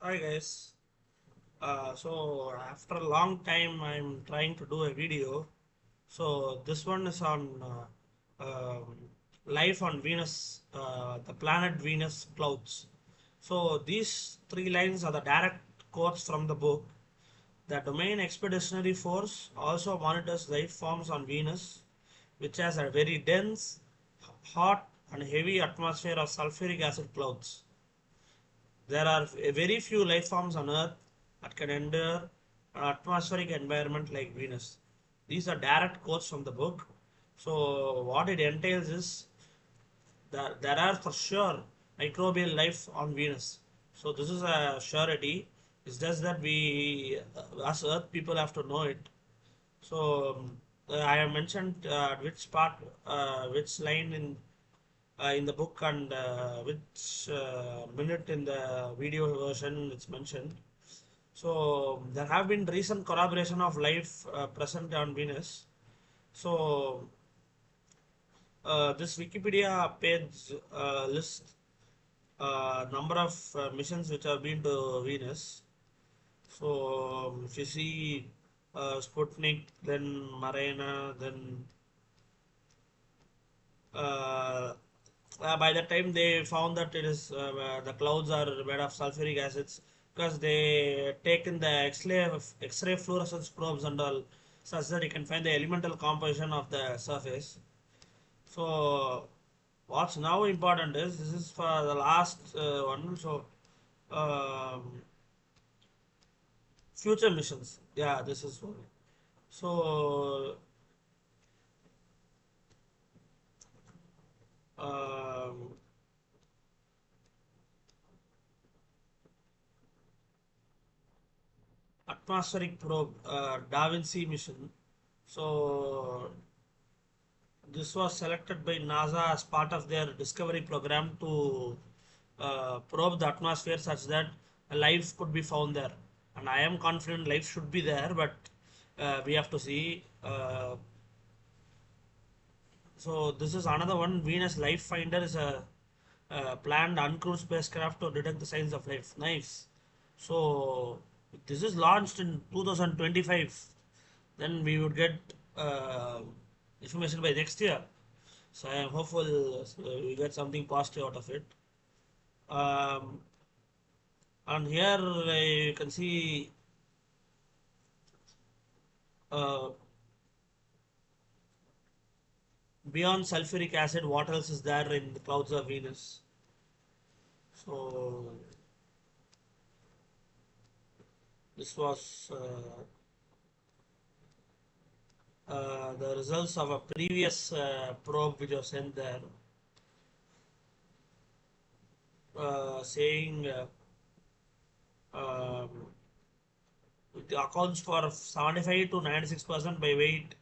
Hi guys. So after a long time, I'm trying to do a video. So this one is on life on Venus, the planet Venus clouds. So these three lines are the direct quotes from the book. The Domain Expeditionary Force also monitors life forms on Venus, which has a very dense, hot, and heavy atmosphere of sulfuric acid clouds. There are very few life forms on Earth that can endure an atmospheric environment like Venus. These are direct quotes from the book. So, what it entails is that there are for sure microbial life on Venus. So, this is a surety. It's just that we, as Earth people, have to know it. So, I have mentioned which part, which line in the book and which minute in the video version it's mentioned. So there have been recent corroboration of life present on Venus. So this Wikipedia page lists number of missions which have been to Venus. So if you see Sputnik, then Marina, then uh, by the time they found that it is the clouds are made of sulfuric acids because they taken the X-ray fluorescence probes and all such that you can find the elemental composition of the surface. So what's now important is this is for the last one. So um, future missions. Yeah, this is for so um, atmospheric probe Da Vinci mission. So this was selected by NASA as part of their discovery program to probe the atmosphere such that life could be found there. And I am confident life should be there, but we have to see. So this is another one. Venus Life Finder is a planned uncrewed spacecraft to detect the signs of life. Nice. So this is launched in 2025. Then we would get uh, information by next year. So I am hopeful we get something positive out of it. Um, and here you can see uh, beyond sulfuric acid, what else is there in the clouds of Venus? So this was the results of a previous probe which was sent there, saying um, it accounts for 75 to 96% by weight.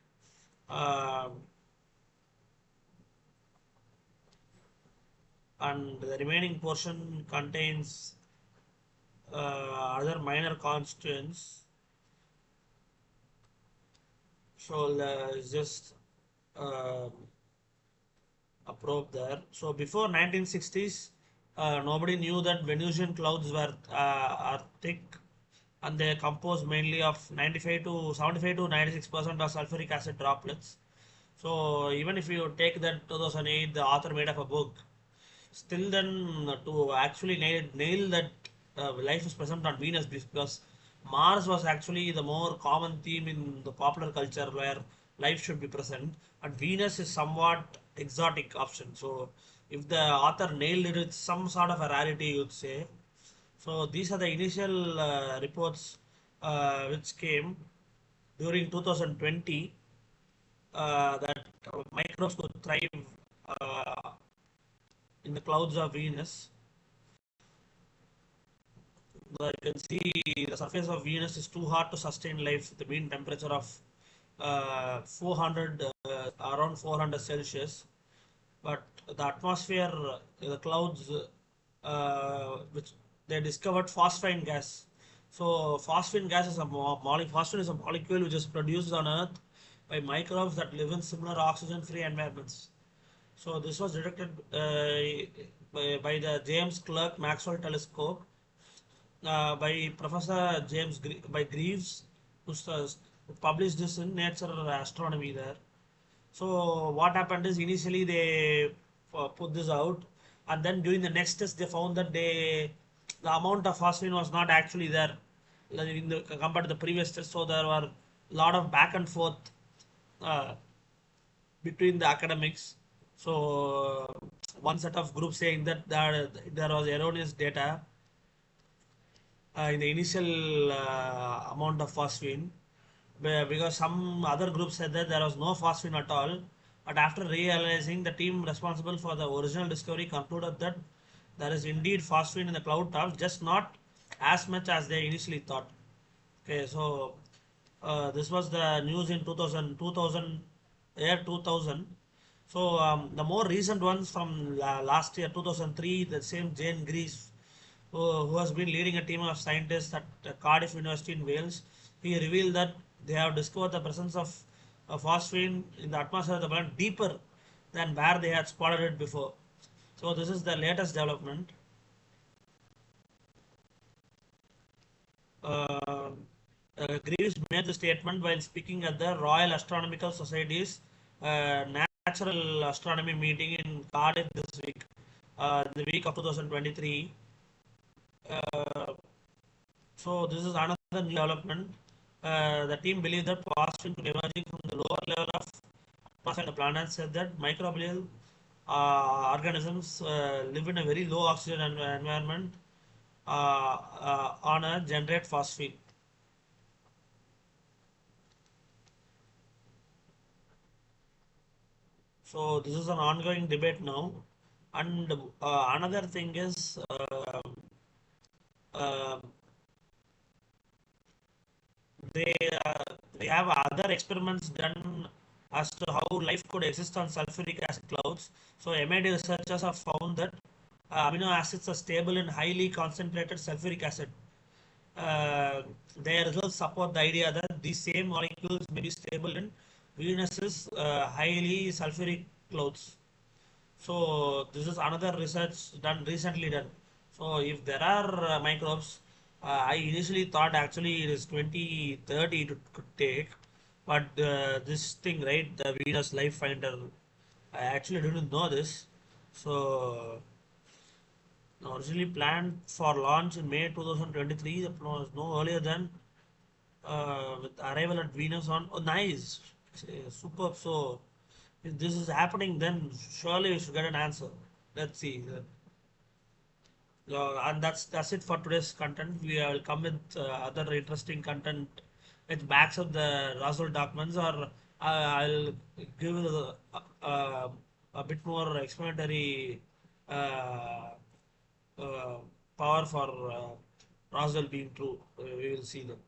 Um and the remaining portion contains other minor constituents. So it's just uh, a probe there. So before 1960s, nobody knew that Venusian clouds were are thick and they are composed mainly of 95 to 75 to 96% of sulfuric acid droplets. So even if you take that 2008, the author made up a book. Still, then to actually nail that life is present on Venus because Mars was actually the more common theme in the popular culture where life should be present, and Venus is somewhat exotic option. So, if the author nailed it with some sort of a rarity, you'd say. So, these are the initial reports which came during 2020 that microbes could thrive uh, in the clouds of Venus. You can see the surface of Venus is too hot to sustain life. The mean temperature of 400 around 400 Celsius, but the atmosphere, the clouds, which they discovered phosphine gas. So phosphine gas is a phosphine is a molecule which is produced on Earth by microbes that live in similar oxygen-free environments. So this was detected by the James Clerk Maxwell telescope by Professor by Greaves, who published this in Nature Astronomy there. So what happened is initially they put this out, and then during the next test they found that the amount of phosphine was not actually there compared to the previous test. So there were a lot of back and forth uh, between the academics. So one set of groups saying that there was erroneous data in the initial amount of phosphine, because some other groups said that there was no phosphine at all. But after realizing, the team responsible for the original discovery concluded that there is indeed phosphine in the cloud tops, just not as much as they initially thought. Okay, so this was the news in 2000. So the more recent ones from last year, 2003, the same Jane Greaves, who has been leading a team of scientists at Cardiff University in Wales, he revealed that they have discovered the presence of phosphine in the atmosphere of the planet deeper than where they had spotted it before. So this is the latest development. Uh, Greaves made the statement while speaking at the Royal Astronomical Society's Natural Astronomy meeting in Cardiff this week, the week of 2023. Uh, so this is another new development. The team believed that phosphine could emerging from the lower level of atmosphere of the planet, said that microbial organisms live in a very low oxygen environment on a generate phosphine. So this is an ongoing debate now. And another thing is uh, they they have other experiments done as to how life could exist on sulfuric acid clouds. So MIT researchers have found that amino acids are stable in highly concentrated sulfuric acid. Uh, their results support the idea that these same molecules may be stable in Venus's highly sulfuric clouds. So this is another research done recently done. So if there are microbes, I initially thought actually it is 2030 it could take, but this thing, right, the Venus Life Finder, I actually didn't know this. So originally planned for launch in May 2023, the plan was no earlier than with arrival at Venus on. Oh, nice, superb. So if this is happening, then surely we should get an answer. Let's see. And that's it for today's content. We will come with other interesting content which backs up the Roswell documents, or I'll give a bit more explanatory uh, uh, power for Roswell being true. We will see them.